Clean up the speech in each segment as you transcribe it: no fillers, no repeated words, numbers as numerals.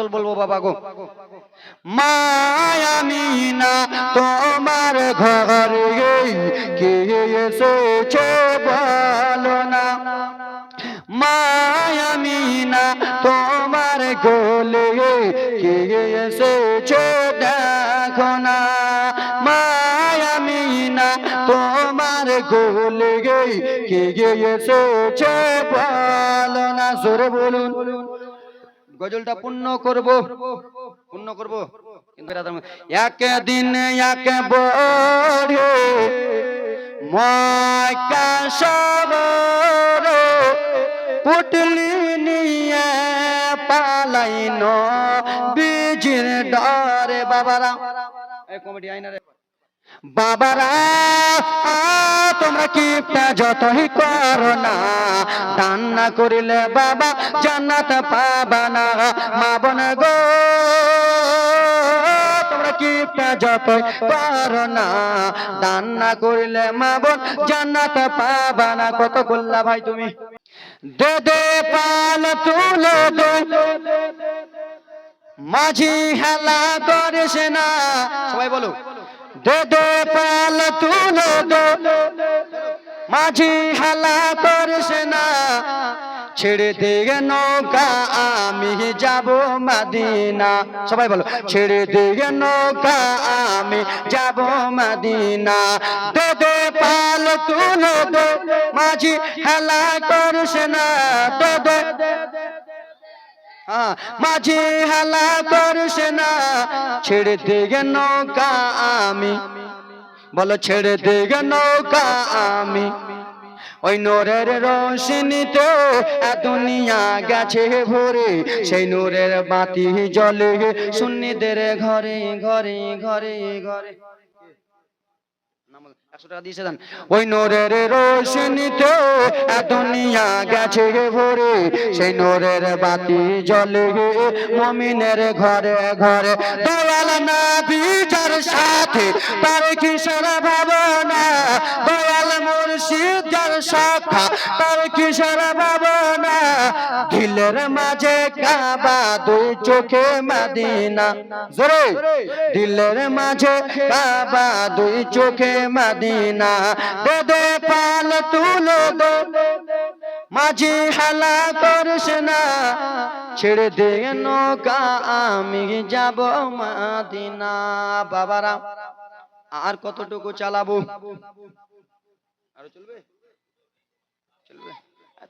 সকল বলবো বাবা গো। মা আমিনা তোমার ঘরে কে এসেছে বলো না, মা আমিনা তোমার কোলে কে এসেছে দেখো না, মা আমিনা তোমার কোলে কে এসেছে বলো না। জোরে বলুন। গজলটা পূর্ণ করব, পূর্ণ করব। একদিন এক বড়ে মক্কা শহরে পুটলি নিয়ে পালাইনো বীজির ডরে। বাবারা এই কমেডি আইনা রে বাবারা, তোমরা কি যতই করো না দান না করিলে বাবা জান্নাত পাবা না। মা বোন গো, তোমরা কি যতই করো না দান না করিলে মা বোন জান্নাত পাবা না। কত করলা ভাই তুমি? দে দে পাল তুলে দে, মাঝি হেলা করিস না। সবাই বলো, দে দে পাল তুলে দে, মাঝি হেলা করিস না। ছেড়ে দিয়ে নৌকা আমি যাব মদিনা। সবাই বলো, ছেড়ে দিয়ে নৌকা আমি যাব মদিনা। দে দে পাল তুলে দে, মাঝি হেলা করিস না। দে দে মাঝি হেলা করিস না। ছেড়ে দিয়ে নৌকা আমি, বলো ছেড়ে দিয়ে নৌকা আমি। ওই নূরের রোশনীতে দুনিয়া গেছে ভরে, সেই নূরের বাতি জ্বলে সুন্নিদের ঘরে ঘরে ঘরে ঘরে। 100 টাকা দিয়েছে দেন। ওই নূরের রোশনীতে দুনিয়া গেছে ভরে, সেই নূরের বাতি জ্বলে মুমিনের ঘরে ঘরে। দয়াল নবী যার সাথে তার কিসের ভাবনা, দয়াল মুর্শিদ যার শাখা তার কিসের ভাবনা। দিলের মাঝে কাবা, দুই চোখে মদিনা। জোরে, দিলের মাঝে কাবা, দুই চোখে মদিনা। দে দে পাল তুলে দে, মাঝি হেলা করিস না। ছেড়ে দে নৌকা আমি যাব মদিনা। বাবারা আর কতটুকু চালাবো? আরো চলবে? চলবে?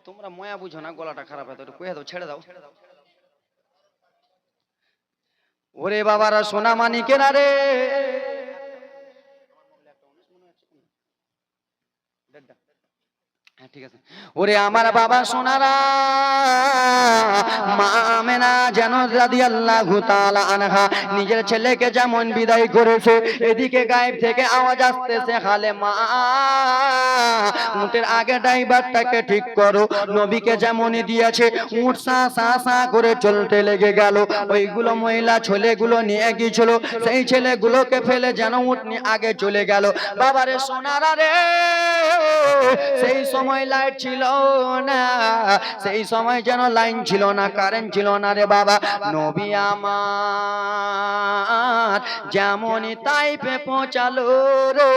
তোমরা ময়া বুঝো না, গলাটা খারাপ হয় তো কয়ে দাও, ছেড়ে দাও। ওরে বাবারা সোনা মানিকেরা রে, ঠিক আছে। ওরে আমার বাবা সোনারা, মা আমেনা যেন রাদিয়াল্লাহু তাআলা আনহা নিজের ছেলেকে যেমন বিদায় করেছে, এদিকে গায়েব থেকে আওয়াজ আসতেছে, খালে মা উটের আগে ড্রাইভারটাকে ঠিক করো। নবীকে যেমনই দিয়েছে উট সা সা সা করে চলতে লেগে গেল। ওইগুলো মহিলা ছেলেগুলো নিয়ে গিয়েছিল, সেই ছেলেগুলোকে ফেলে যেন উট নিয়ে আগে চলে গেল। বাবারে সোনারা রে, সেই সময় লাইট ছিল না, সেই সময় যেন লাইন ছিল না, কারেন্ট ছিল না রে বাবা। নবী আমার যেমনই তাইফে পৌঁছালো রে,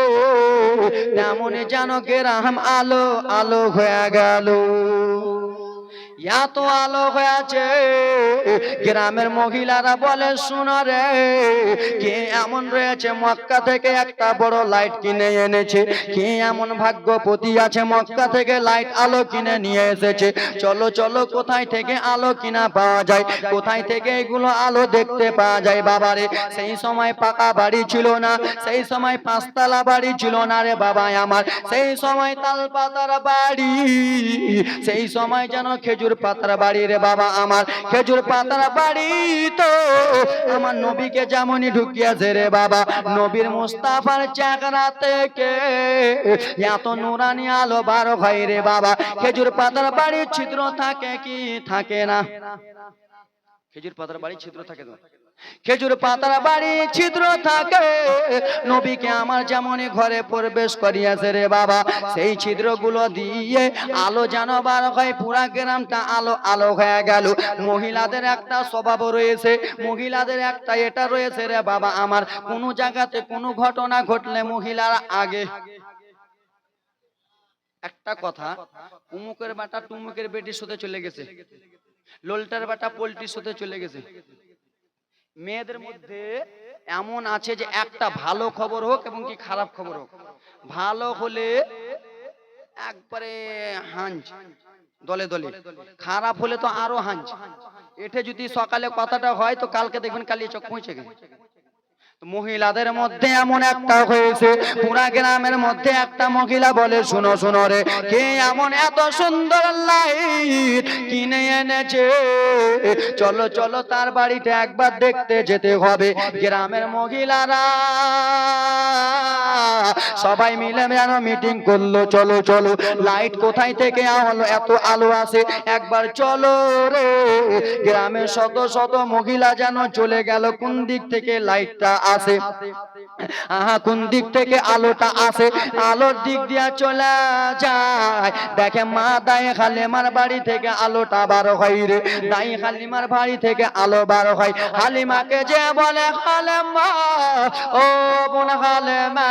তেমনই যেন গ্রাম আলো আলো হয়ে গেল। এত আলো হয়েছে, গ্রামের মহিলারা বলে শোনো রে, কে এমন রয়েছে মক্কা থেকে একটা বড় লাইট কিনে এনেছে, কে এমন ভাগ্যপতি আছে মক্কা থেকে লাইট আলো কিনে নিয়ে এসেছে। চলো চলো, কোথায় থেকে আলো কিনা পাওয়া যায়, কোথায় থেকে এগুলো আলো দেখতে পাওয়া যায়। বাবারে সেই সময় পাকা বাড়ি ছিল না, সেই সময় পাঁচতলা বাড়ি ছিল না রে বাবা আমার, সেই সময় তাল পাতার বাড়ি, সেই সময় যেন খেজুর পাতার বাড়ি রে বাবা আমার। খেজুর পাতার বাড়ি তো আমার নবীকে যেমনই ঢুকিয়েছে রে বাবা, নবীর মুস্তাফার চেহারা থেকে এত নুরানি আলো বার হয় রে বাবা। খেজুর পাতার বাড়ির ছিদ্র থাকে কি থাকে না? খেজুর পাতার বাড়ি ছিদ্র থাকে তো, খেজুর পাতার বাড়ি ছিদ্র থাকে, নবীকে আমার যেমন ঘরে প্রবেশ করিয়াছে রে বাবা, সেই ছিদ্রগুলো দিয়ে আলো যেন বার হয়, পুরা গ্রামটা আলো আলো হয়ে গেল। মহিলাদের একটা স্বভাব রয়েছে, মহিলাদের একটা এটা রয়েছে রে বাবা আমার, কোনো জায়গাতে কোনো ঘটনা ঘটলে মহিলারা আগে একটা কথা, উমুকের বাটা টুমুকের বেটির সাথে চলে গেছে, লোলটার বাটা পোল্ট্রির সাথে চলে গেছে। মেয়েদের মধ্যে এমন আছে যে একটা ভালো খবর হোক এবং কি খারাপ খবর হোক, ভালো হলে একবারে হাঞ্জ দলে দলে, খারাপ হলে তো আরো হাঞ্জ। এটা যদি সকালে কথাটা হয় তো কালকে দেখবেন কালিয়ে চোখ পৌঁছে গেছে। মহিলাদের মধ্যে এমন একটা হয়েছে, পুরা গ্রামের মধ্যে একটা মহিলা বলে, শুনো শুনো রে, কে এমন এত সুন্দর লাইট কিনে এনেছে, চলো চলো তার বাড়িতে একবার দেখতে যেতে হবে। গ্রামের মহিলারা সবাই মিলে যেন মিটিং করলো, চলো চলো লাইট কোথায় থেকে এত আলো আসে, একবার চলো রে। গ্রামের শত শত মহিলা যেন চলে গেল, কোন দিক থেকে লাইটটা আসে, কোন দিক থেকে আলোটা আসে, আলোর দিক দিয়া চলে যায়। দেখে মা দায়ে হালিমার বাড়ি থেকে আলোটা বার হয় রে, দায়ে হালিমার বাড়ি থেকে আলো বার হয়। হালিমাকে যে বলে, হালিমা ও বোন হালিমা,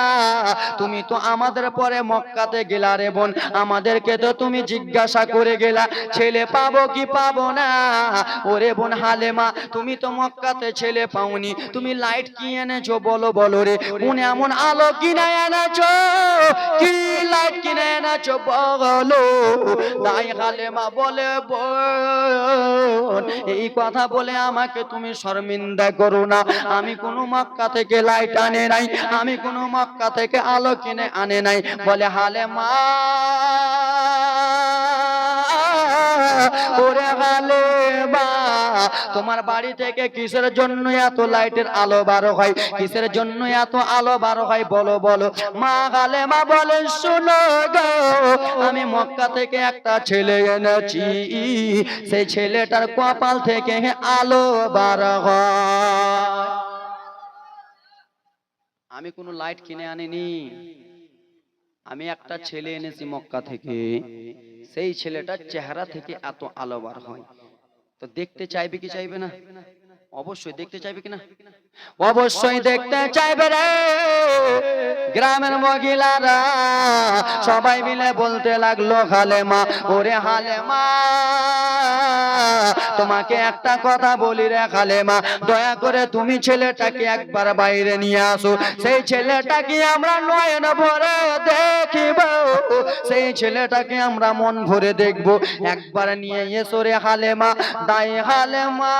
তুমি তো আমাদের পরে মক্কাতে গেলা রে বোন, আমাদেরকে তো তুমি জিজ্ঞাসা করে গেলা ছেলে পাবো কি পাবো না। ওরে বোন হালিমা, তুমি তো মক্কাতে ছেলে পাওনি, তুমি লাইট কি এনেছো বলো বলো রে, কোন এমন আলো কিনে এনেছো, কি লাইট কিনে এনেছো বলো। তাই হালিমা বলে, বোন এই কথা বলে আমাকে তুমি শর্মিন্দা করো না, আমি কোনো মক্কা থেকে লাইট আনে নাই, আমি কোনো মক্কা থেকে আলো কিনে আনে নাই। বলে হালিমা, ওরে হালিমা, তোমার বাড়ি থেকে কিসের জন্য এত লাইটের আলো বার হয়, কিসের জন্য এত আলো বার হয় বলো বলো। মা হালিমা বলে, শুনো গো, আমি মক্কা থেকে একটা ছেলে এনেছি, সেই ছেলেটার কপাল থেকে আলো বার হয়, আমি কোনো লাইট কিনে আনিনি, আমি একটা ছেলে এনেছি মক্কা থেকে, সেই ছেলেটার চেহারা থেকে এত আলো বার হয়। তো দেখতে চাইবে কি চাইবে না? অবশ্যই দেখতে চাইবে কিনা? অবশ্যই দেখতে চাইবে রে। গ্রামের মহিলারা সবাই মিলে বলতে লাগলো, হালিমা ওরে হালিমা, তোমাকে একটা কথা বলি রে হালিমা, দয়া করে তুমি ছেলেটাকে একবার বাইরে নিয়ে আসো, সেই ছেলেটাকে আমরা নয়ন ভরে দেখিব, সেই ছেলেটাকে আমরা মন ভরে দেখবো, একবার নিয়ে এসো রে হালিমা। দাই হালিমা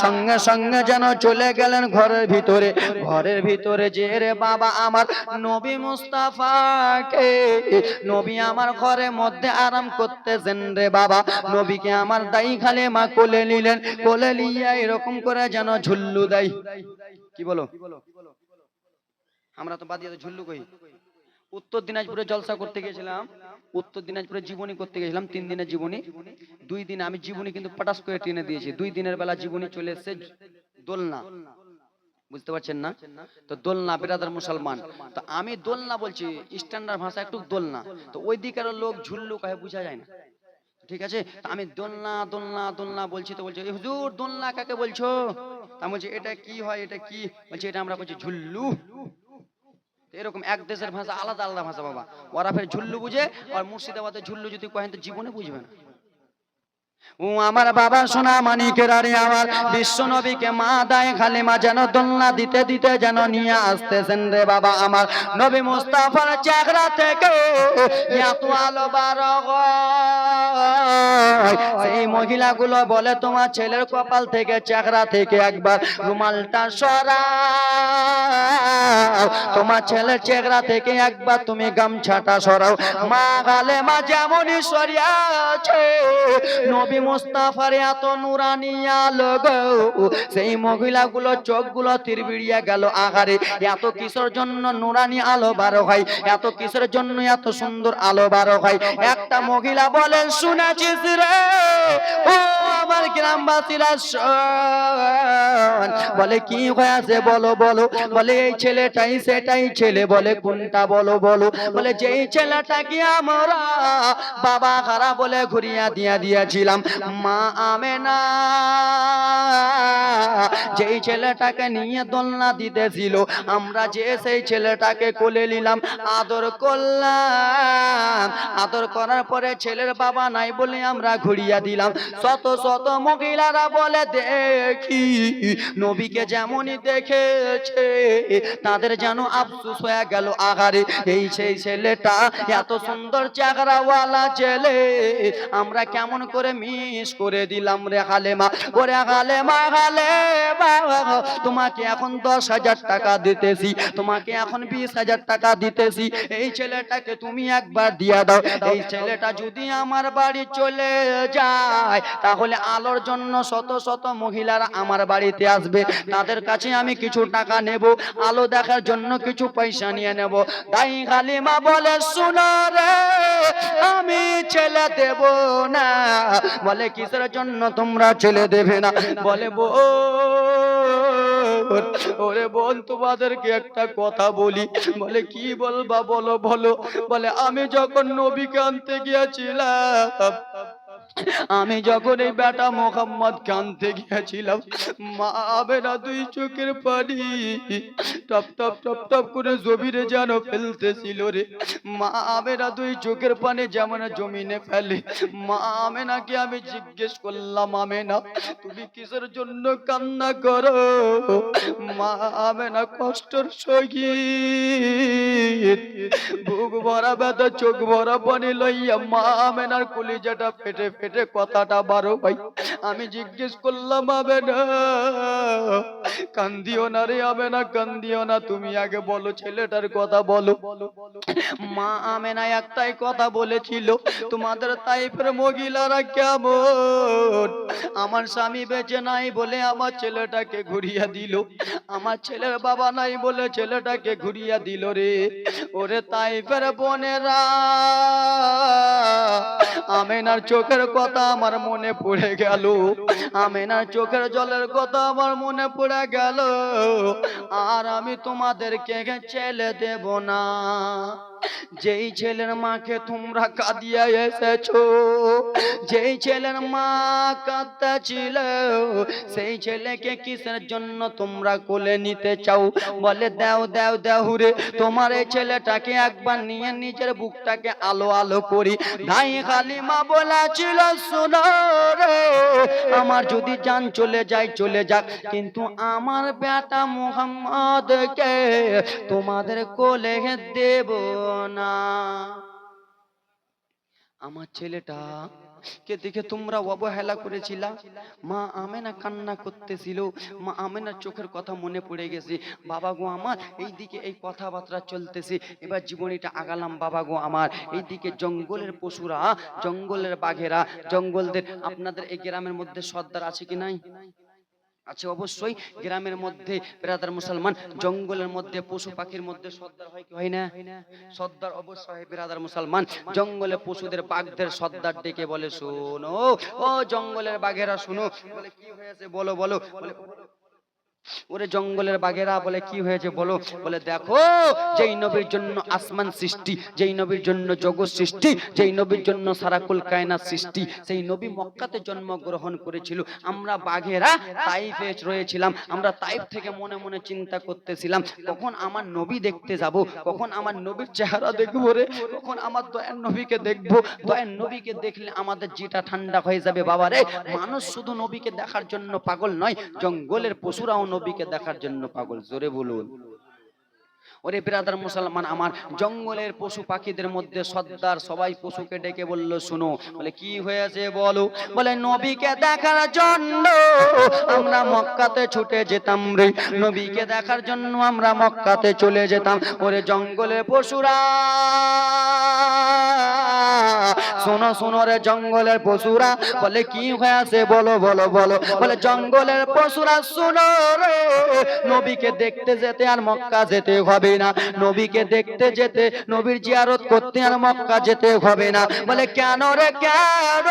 সঙ্গে সঙ্গে যেন চলে গেলেন ঘরের ভিতরে। ঘরের ভিতরে যে রে বাবা আমার নবী মুস্তাফাকে, নবী আমার ঘরের মধ্যে আরাম করতেছেন রে বাবা, নবীকে আমার দাই হালিমা কোলে নিলেন, কোলে নিয়ে এরকম করে যেন ঝুল্লু দেয়। কি বলো? আমরা তো বাদিয়ে ঝুল্লু কই। উত্তর দিনাজপুরে জলসা করতে গেছিলাম, উত্তর দিনাজপুরে জীবনী করতে গেছিলাম, 3 দিনের জীবনী। 2 দিন আমি জীবনী কিন্তু পটাশ করে টেনে দিয়েছি, 2 দিনের বেলা জীবনী চলে এসেছে দোলনা, বুঝতে পারছেন না? তো দোলনা বিরাদার মুসলমান, তো আমি দোলনা বলছি, স্ট্যান্ডার্ড ভাষা একটু দোলনা, তো ওই দিকের লোক ঝুল্লু কহে বোঝা যায় না, ঠিক আছে? তা আমি দোলনা দোলনা দোলনা বলছি, তো বলছে হুজুর দোলনা কাকে বলছো? তা বলছি এটা কি হয়, এটা কি? বলছে এটা আমরা বলছি ঝুল্লু। এরকম এক দেশের ভাষা আলাদা আলাদা ভাষা বাবা, ওরা ফের ঝুল্লু বুঝে, আর মুর্শিদাবাদে ঝুল্লু যদি কহেন তো জীবনে বুঝবে না। ও আমার বাবা সোনা মানিকের আরে আমার বিশ্ব নবীকে মা দায় হালিমা যেন দোলনা দিতে দিতে যেন নিয়ে আসতেছেন রে বাবা আমার। নবী মুস্তাফার চেহারা থেকে এত আলো বার হয়, সেই মহিলাগুলো বলে তোমার ছেলের কপাল থেকে চেহারা থেকে একবার রুমালটা সরাও, তোমার ছেলের চেহারা থেকে একবার তুমি গামছাটা সরাও। মা হালিমা যেমনই সরিয়েছে নবী নবী মুস্তাফার এত নুরানি আলো গো, সেই মহিলাগুলো চোখগুলো তিরবিড়িয়ে গেল আগারে। এত কিসের জন্য নুরানি আলো বার হয়, এত কিসের জন্য এত সুন্দর আলো বার হয়? একটা মহিলা বলেন, শুনেছিস রে ও আমার গ্রামবাসীরা শোন। বলে কি হয়েছে বলো বলো। বলে এই ছেলেটাই সেটাই ছেলে। বলে কোনটা বলো বলো। বলে যেই ছেলেটাকে আমরা বাবা খারা বলে ঘুরিয়া দিয়েছিলাম, মা আমেনা যেই ছেলেটাকে নিয়ে দোলনা দিতেছিল, আমরা যে সেই ছেলেটাকে কোলে নিলাম, আদর করলাম। আদর করার পরে ছেলের বাবা নাই বলে আমরা ঘুরিয়া দিলাম। শত শত মহিলারা বলে দেখি নবীকে যেমনই দেখেছে তাদের যেন আফসোস হয়ে গেল আগারে। এই সেই ছেলেটা এত সুন্দর চেহারাওয়ালা ছেলে, আমরা কেমন করে মিস করে দিলাম রে হালেমা। ওরে হালেমা হালেমা, তোমাকে এখন 10,000 টাকা দিতেছি, তোমাকে এখন 20,000 টাকা দিতেছি, এই ছেলেটাকে তুমি একবার দিয়া দাও। এই ছেলেটা যদি আমার বাড়ি চলে যায় তাহলে আলোর জন্য শত শত মহিলারা আমার বাড়িতে আসবে, তাদের কাছে আমি কিছু টাকা নেব, আলো দেখার জন্য কিছু পয়সা নিয়ে নেব। তাই হালিমা বলে, শুনো রে আমি ছেলে দেব না। বলে কিসের জন্য তোমরা ছেলে দেবে না? বলে ওরে বোন, তোমাদেরকে একটা কথা বলি। বলে কি বলবা বলো বলো। বলে আমি যখন নবীকে আনতে গিয়েছিলাম, আমি যখন এই বেটা মোহাম্মদ কানতে গিয়েছিলাম, মা আমেনা দুই চোখের পানি টপ টপ টপ টপ করে জমিনে যেন ফেলতেছিল রে। মা আমেনা দুই চোখের পানি যেমন জমিনে ফেলে, মা আমেনাকে আমি জিজ্ঞেস করলাম, আমেনা তুমি কিসের জন্য কান্না করো? মা আমেনা কষ্টর সহিত বুক ভরা ব্যথা চোখ ভরা পানি লইয়া মা আমেনার কলিজাটা ফেটে ফেটে কথাটা বারো ভাই। আমি জিজ্ঞেস করলাম, আমেনা কান্দিও না রে, আমেনা কান্দিও না, তুমি আগে বলো ছেলেটার কথা বলো। মা আমেনা একটাই কথা বলেছিল, তোমাদের তাইফের মহিলারা কেমন, আমার স্বামী বেঁচে নাই বলে আমার ছেলেটাকে ঘুরিয়ে দিল, আমার ছেলের বাবা নাই বলে ছেলেটাকে ঘুরিয়ে দিল রে। ওরে তাইফের বোনেরা, আমেনার চোখের কথা আমার মনে পড়ে গেল, আমেনার চোখের জলের কথা আমার মনে পড়ে গেল। আর আমি তোমাদেরকে ছেলে দেব না। যেই ছেলের মাকে তোমরা কাঁদিয়া এসেছো, যেই ছেলের মা কাঁদতে ছিল, সেই ছেলেকে কিসের জন্য তোমরা কোলে নিতে চাও? বলে দাও দাও দাও রে, তোমার এই ছেলেটাকে একবার নিয়ে নিজের বুকটাকে আলো আলো করি। ধাই হালিমা বলেছিল, শোনো রে, আমার যদি জান চলে যায় চলে যাক, কিন্তু আমার বেটা মুহাম্মদকে তোমাদের কোলে দেব না। আমার ছেলেটা কে দেখে তোমরা অবহেলা করেছিলা। মা আমেনা কান্না করতেছিল, মা আমেনার চোখের কথা মনে পড়ে গেছে। বাবা গো আমার, এইদিকে এই কথাবার্তা চলতেছে, এবার জীবনীটা আগালাম। বাবা গো আমার, এইদিকে জঙ্গলের পশুরা, জঙ্গলের বাঘেরা, জঙ্গলদের, আপনাদের এই গ্রামের মধ্যে সর্দার আছে কি নাই? আছে অবশ্যই। গ্রামের মধ্যে ব্রাদার মুসলমান, জঙ্গলের মধ্যে পশু পাখির মধ্যে সর্দার হয় কি হয় না? সর্দার অবশ্যই ব্রাদার মুসলমান। জঙ্গলে পশুদের বাঘদের সর্দার ডেকে বলে, শোনো ও জঙ্গলের বাঘেরা শোনো। বলে কি হয়েছে বলো বলো। বলে ওরে জঙ্গলের বাঘেরা, বলে কি হয়েছে বলো। বলে দেখো, যেই নবীর জন্য আসমান সৃষ্টি, যেই নবীর জন্য জগৎ সৃষ্টি, যেই নবীর জন্য সারাকুল কায়নাত সৃষ্টি, সেই নবী মক্কাতে জন্মগ্রহণ করেছিল। আমরা বাঘেরা তাইফে রয়েছিলাম, আমরা তাইফ থেকে মনে মনে চিন্তা করতেছিলাম, কখন আমার নবী দেখতে যাব, কখন আমার নবীর চেহারা দেখবো রে, কখন আমার দয়ার নবীকে দেখবো। দয়ার নবীকে দেখলে আমাদের জিটা ঠান্ডা হয়ে যাবে বাবা রে। মানুষ শুধু নবীকে দেখার জন্য পাগল নয়, জঙ্গলের পশুরাও নবীকে দেখার জন্য পাগল। জোরে বলুন। ওরে ব্রাদার মুসলমান আমার, জঙ্গলের পশু পাখিদের মধ্যে সর্দার সবাই পশুকে ডেকে বলল, শুনো। বলে কি হয়েছে বলো। বলে নবীকে দেখার জন্য আমরা মক্কাতে ছুটে যেতাম রে, নবীকে দেখার জন্য আমরা মক্কাতে চলে যেতাম। ওরে জঙ্গলের পশুরা শোনো শোনো রে জঙ্গলের পশুরা, বলে কি হয়েছে বলো বলো বলো। বলে জঙ্গলের পশুরা শোনো রে, নবীকে দেখতে যেতে আর মক্কা যেতে হবে না, নবীকে দেখতে যেতে, নবীর জিয়ারত করতে আর মক্কা যেতে হবে না। বলে কেন রে কেন?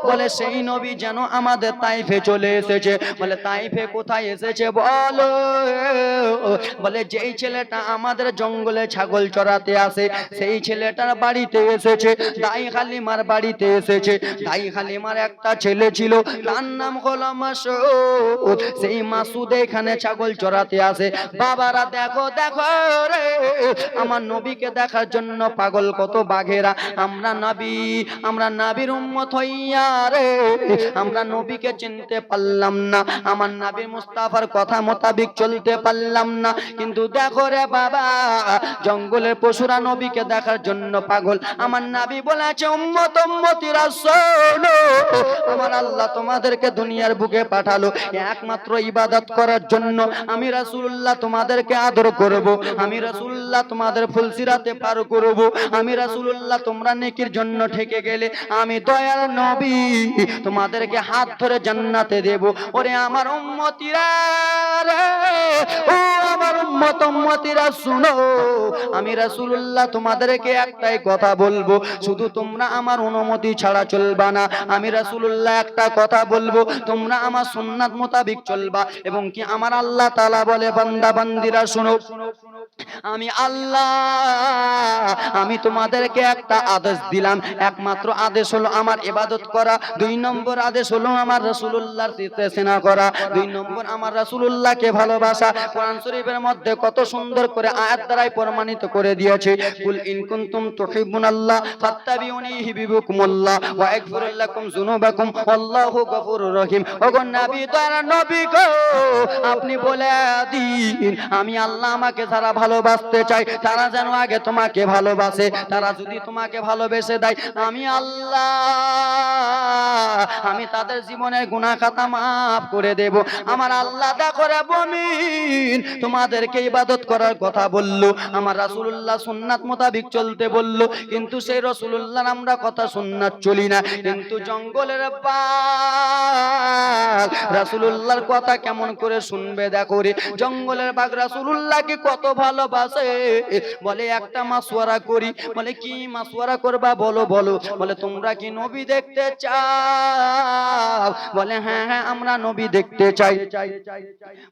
বলে সেই নবী যেন আমাদের তাইফে চলে এসেছে। বলে তাইফে কোথায় এসেছে বলো? বলে যেই ছেলেটা আমাদের জঙ্গলে ছাগল চড়াতে আসে সেই ছেলেটার বাড়িতে এসেছে, দাই হালিমার বাড়িতে এসেছে। দাই হালিমার একটা ছেলে ছিল, তার নাম হলো মাসুদ। সেই মাসুদ এখানে ছাগল চড়াতে আসে। বাবারা দেখো দেখো রে, আমার নবীকে দেখার জন্য পাগল কত বাঘেরা। আমরা নবীর উম্মত হইয়া রে, আমরা নবীকে চিনতে পারলাম না, আমার নবী মুস্তাফার কথা মোতাবেক চলতে পারলাম না। কিন্তু দেখো রে বাবা, জঙ্গলের পশুরা নবীকে দেখার জন্য পাগল। আমার নবী বলেছে উম্মত উম্মতিরা শোনো, আমার আল্লাহ তোমাদেরকে দুনিয়ার বুকে পাঠালো একমাত্র ইবাদত করার জন্য। আমি রাসূলুল্লাহ তোমাদেরকে আদর করব, আমি রাসূলুল্লাহ তোমাদের ফুলসিরাতে পার করব, আমি রাসূলুল্লাহ তোমরা নেকির জন্য ঠেকে গেলে আমি দয়ার নবী তোমাদেরকে হাত ধরে জান্নাতে দেব। ওরে আমার উম্মতিরা রে, ও আমার উম্মত উম্মতিরা শুনো, আমি রাসূলুল্লাহ তোমাদেরকে একটাই কথা বলবো, শুধু তোমরা আমার অনুমতি ছাড়া চলবা না। আমি রাসূলুল্লাহ একটা কথা বলবো, তোমরা আমার সুন্নাত মোতাবেক চলবা। এবং কি আমার আল্লাহ তাআলা বলে, বান্দা বান্দিরা শুনো, আমি আল্লাহ আমি তোমাদেরকে একটা আদেশ দিলাম, একমাত্র আদেশ হলো আমার ইবাদত করা, 2 নম্বর আদেশ হলো আমার রাসূলুল্লাহর ইত্তেসনা করা, 2 নম্বর আমার রাসূলুল্লাহকে ভালোবাসা। কোরআন শরীফের মধ্যে কত সুন্দর করে আয়াত দ্বারাই প্রমাণিত করে দিয়েছে, কুল ইন কুনতুম তুহিব্বুনাল্লাহ ফাত্তাবিউনি ইউহিব্বুকুমুল্লাহ ওয়া ইয়াগফির লাকুম যুনুবাকুম আল্লাহু গফুরুর রহিম। ওগো নবী, দয়ার নবী গো, আপনি বলে দিন আমি আল্লাহ আমাকে যারা ভালোবাসতে চাই তারা যেন আগে তোমাকে ভালোবাসে, তারা যদি তোমাকে ভালোবেসে দেয় আমি আল্লাহ আমি তাদের জীবনের গুনাহ খাতা মাফ করে দেব। আমার আল্লাহ দেখো রে মুমিন, তোমাদেরকে ইবাদত করার কথা বললো, আমার রাসূলুল্লাহ সুন্নাত মোতাবেক চলতে বললো, কিন্তু সেই রাসূলুল্লাহর আমরা কথা সুন্নাত চলি না। কিন্তু জঙ্গলের বাঘ রাসূলুল্লাহর কথা কেমন করে শুনবে দেখো রে, জঙ্গলের বাঘ রাসূলুল্লাহকে কত ভালোবাসে। বলে একটা মাসওয়ারা করি। বলে কি মাসওয়ারা করবা বলো বলো। বলে তোমরা কি নবী দেখতে চাও? বলে হ্যাঁ হ্যাঁ আমরা নবী দেখতে চাই।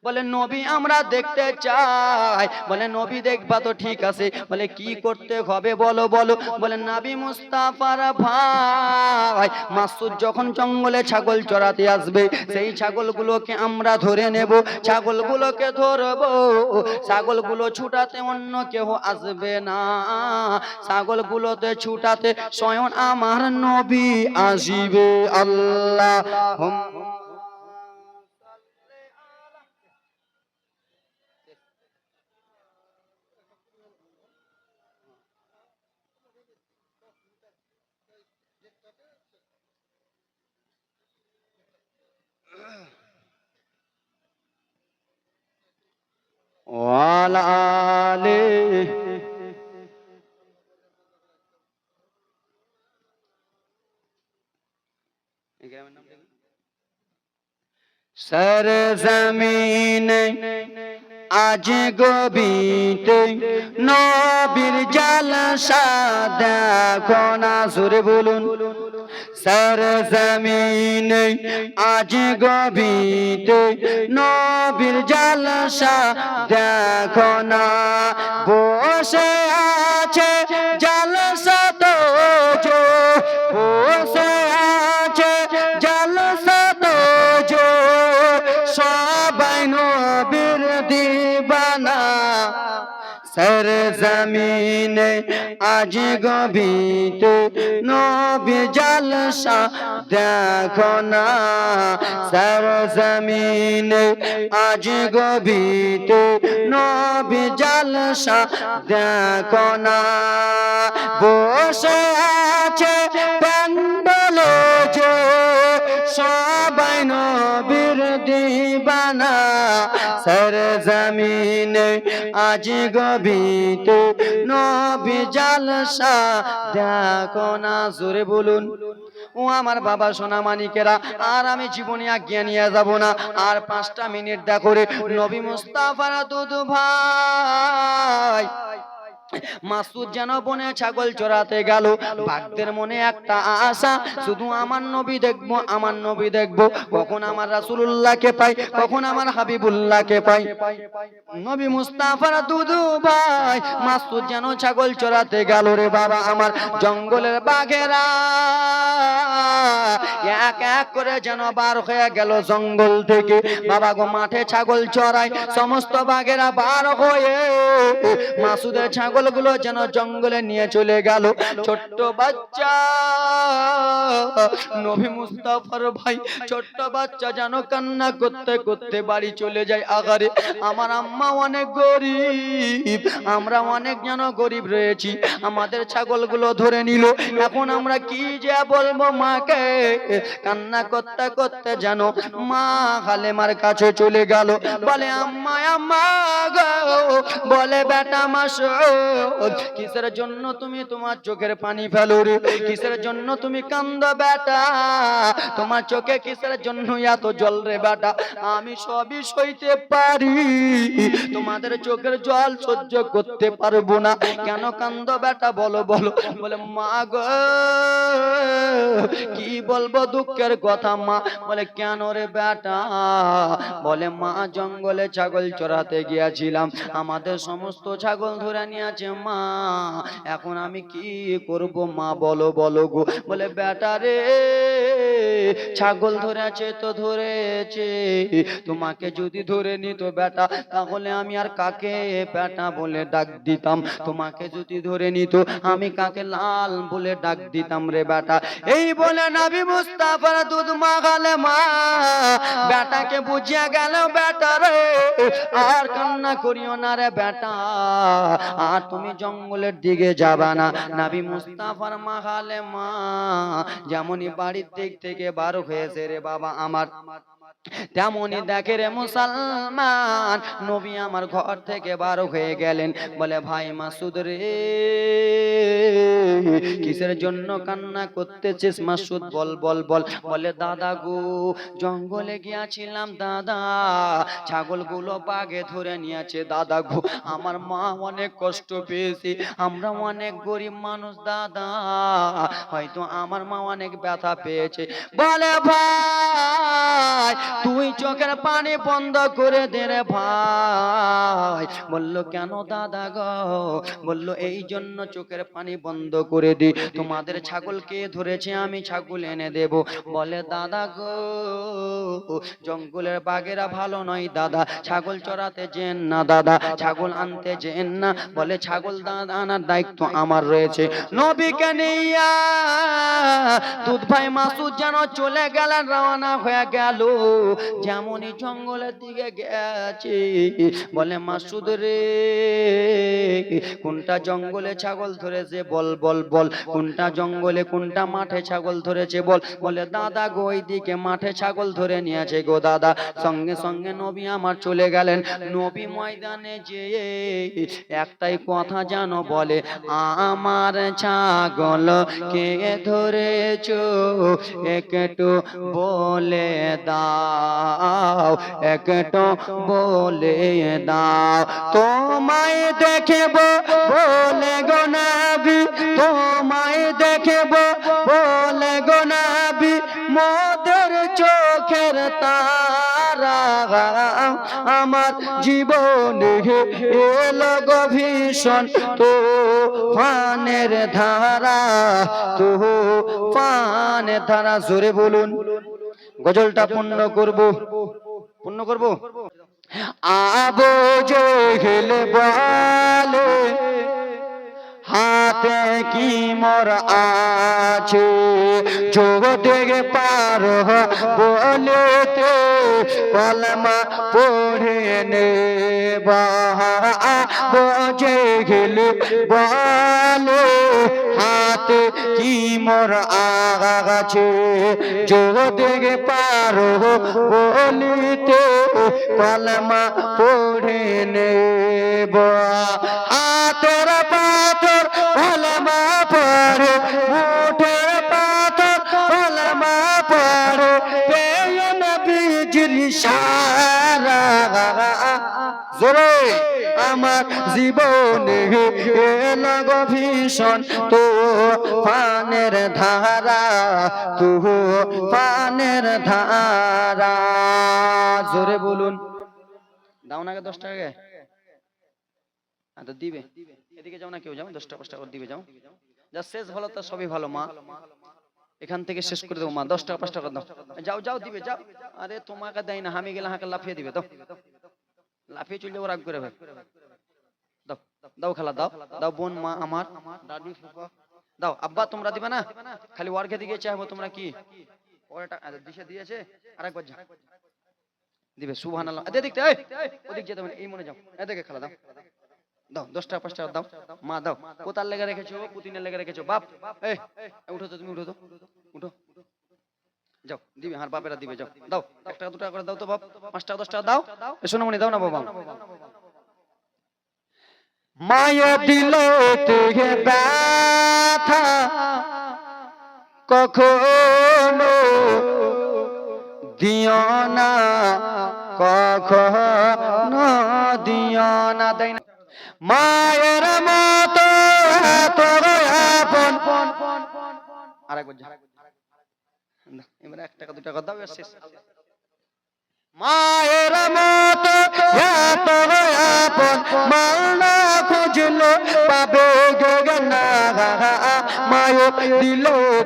বলে নবী আমরা দেখতে চাই। বলে নবী দেখবা তো ঠিক আছে, বলে কি করতে হবে বলো বলো। বলে নবী মুস্তাফার ভাই মাসুদ যখন জঙ্গলে ছাগল চড়াতে আসবে, সেই ছাগলগুলোকে আমরা ধরে নেব, ছাগলগুলোকে ধরবো, ছাগলগুলো ছুটাতে অন্য কেউ আসবে না, ছাগলগুলোতে ছুটাতে স্বয়ং আমার নবী আসিবে। আল্লাহ ওয়ালা আলে सरजमीन आज गोबीत नबीर जलसा देखो ना, सुरे बोलुन सरजमीन आज गोबीत नबीर जलसा देखो ना, বসে আছে জলসা তো जो বসে আছে জলসা তো जो সবাই নবীর দিবানা, सरजमीने आज गोबीत नबी जलसा देखो ना, सरजमीने आज गोबीत नबी जलसा देखो ना, বসে আছে প্যান্ডেলে যে সবাই নবীর দিবানা সরজমিনে আজ গবিতে নবী জালসা দেখো না জোরে বলুন ও আমার বাবা সোনা মানিকেরা আর আমি জীবনে আগিয়ে নিয়ে যাব না আর 5টা মিনিট দেখো রে নবী মুস্তাফার দুধু ভাই মাসুদ যেন বনে ছাগল চড়াতে গেল ভক্তের মনে একটা আশা শুধু আমার নবী দেখবো আমার নবী দেখবো কখন আমার রাসূলুল্লাহকে পাই কখন আমার হাবিবুল্লাহকে পাই নবী মুস্তাফার দুধু ভাই মাসুদ যেন ছাগল চড়াতে গেল রে বাবা আমার জঙ্গলের বাঘেরা এক এক করে যেন বার হয়ে গেল জঙ্গল থেকে বাবা গো মাঠে ছাগল চড়ায় সমস্ত বাঘেরা বার হয়ে মাসুদের ছাগলগুলো যেন জঙ্গলে নিয়ে চলে গেল ছোট্ট বাচ্চা নবী মুস্তাফার ভাই ছোট্ট বাচ্চা যেন কান্না করতে করতে বাড়ি চলে যায় আগারে আমার আম্মা অনেক গরিব আমরা অনেক যেন গরিব রয়েছি আমাদের ছাগলগুলো ধরে নিল এখন আমরা কি যে বলবো মাকে কান্না করতে করতে যেন মা হালেমার কাছে চলে গেল বলে আম্মা আম্মা গো বলে বেটা মাসুদ কিসের জন্য তুমি তোমার চোখের পানি ফেলো রে কিসের জন্য তুমি কান্দো বেটা তোমার চোখে কিসের জন্য এত জল রে বেটা আমি সবই সইতে পারি তোমাদের চোখের জল সহ্য করতে পারবো না কেন কান্দো বেটা বলো বলো বলে মা গো কি বলবো দুঃখের কথা মা বলে কেন রে বেটা বলে মা জঙ্গলে ছাগল চড়াতে গিয়েছিলাম আমাদের সমস্ত ছাগল ধরে নিয়েছে মা এখন আমি কি করব মা বলো বলো গো বলে বেটা রে ছাগল ধরেছে তো ধরেছে তোমাকে যদি ধরে নিত বেটা তাহলে আমি আর কাকে বেটা বলে ডাক দিতাম তোমাকে যদি ধরে নিত আমি কাকে লাল বলে ডাক দিতাম রে বেটা এই বলে নবী মুস্তাফার দুধ মাখালে মা বেটাকে বুঝিয়ে গেল বেটা রে আর কান্না করিও না রে বেটা আর তুমি জঙ্গলের দিকে যাবা না নবী মুস্তাফার মাখালে মা যেমনই বাড়ির দিক থেকে বার হয়েছে রে বাবা আমার তেমনি দেখে রে মুসলমান নবী আমার ঘর থেকে বার হয়ে গেলেন বলে ভাই মাসুদ রে কিসের জন্য কান্না করতেছিস মাসুদ বল বল বল বলে দাদা গো জঙ্গলে গিয়েছিলাম দাদা ছাগলগুলো বাঘে ধরে নিয়েছে দাদা গো আমার মা অনেক কষ্ট পেয়েছে আমরা অনেক গরিব মানুষ দাদা হয়তো আমার মা অনেক ব্যথা পেয়েছে বলে ভাই তুই চোখের পানি বন্ধ করে দে রে ভাই বললো কেন দাদা গো বললো এই জন্য চোখের পানি বন্ধ করে দি তোমাদের ছাগলকে ধরেছে আমি ছাগল এনে দেব বলে দাদা গো জঙ্গলের বাঘেরা ভালো নয় দাদা ছাগল চড়াতে যেন না দাদা ছাগল আনতে যেন না বলে ছাগল দাদা আনার দায়িত্ব আমার রয়েছে নবীকে নিয়া দুধ ভাই মাসুদ যেন চলে গেলেন রওনা হয়ে গেল যেমনই জঙ্গলের দিকে গেছে বলে মাসুদ রে কোনটা জঙ্গলে ছাগল ধরেছে বল বল বল কোনটা জঙ্গলে কোনটা মাঠে ছাগল ধরেছে বল বলে দাদা গো ওই দিকে মাঠে ছাগল ধরে নিয়েছে গো দাদা সঙ্গে সঙ্গে নবী আমার চলে গেলেন নবী ময়দানে যেয়ে একটাই কথা জানো বলে আমার ছাগল কে ধরেছো একটু বলে দাও একটু বলে দাও তোমায় দেখব বলে গো নবী তোমায় দেখব বলে গো নবী মোদের চোখের তারা আমার জীবনে এলো গো ভীষণ তুফানের ধারা তুফানের ধারা জোরে বলুন গজলটা পূর্ণ করব আবু জেহেল বলে হাতে কি মোর আছে যোগ থেকে পার বলেতে কলমা পড়ে নে বজে গেলে বলে হাতে কি মোর আছে যোগ থেকে পার বলিতে কলমা পড়ে নে হাতের পাথর কলমা পড়ে মুঠের পাথর কলমা পড়ে পেয়ন বিজলি সারা জোরে আমার জীবনে এলাগ ভীষণ তো পানের ধারা তো পানের ধারা জোরে বলুন দাও না 10 টাকা দিবে এদিকে যাও না কেউ যাও 10 টাকা 5 টাকা দিবে যাও যা শেষ ভালো তার সবই ভালো মা এখান থেকে শেষ করে দেবো মা 10 টাকা 5 টাকা দাও যাও যাও দিবে যাও আরে তোমাকে দেয় না আমি গেলে হাঁকে লাফিয়ে দিবে দাও লাফিয়ে চলে যাবো রাগ করে ভাই দাও দাও খালা দাও দাও বোন মা আমার দাদু ফুফা দাও আব্বা তোমরা দিবে না খালি ওয়ার খেতে গিয়ে চাইবো তোমরা কি ওটা দিশে দিয়েছে আরেকবার যা দিবে সুবহানাল্লাহ দেখতে ওদিক যেতে হবে এই মনে যাও এদিকে খালা দাও দাও 10 টাকা 5 টাকা দাও মা দাও কোতার লেগে রেখেছো পুতিনের লেগে রেখেছো বাপ এই উঠো তো তুমি উঠো তো উঠো যাও দিবে আর বাপেরা দিবে যাও দাও 1 টাকা 2 টাকা করে দাও তো বাপ 5 টাকা 10 টাকা দাও সোনামণি দাও না বাবা মায়া দিল থেকে ব্যথা কখনো দিও না কখনো দিও না দেয় না মায়ের মতো তোর আপন আরেকবার যা এবারে 1 টাকা 2 টাকা দাও আর শেষ মায়ের মতো তোর আপন মাওনা খুঁজলো পাবে গগনা মায়ের দিল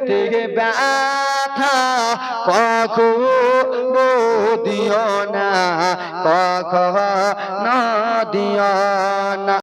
থেকে ব্যথা কখনো দিও না কখনো দিও না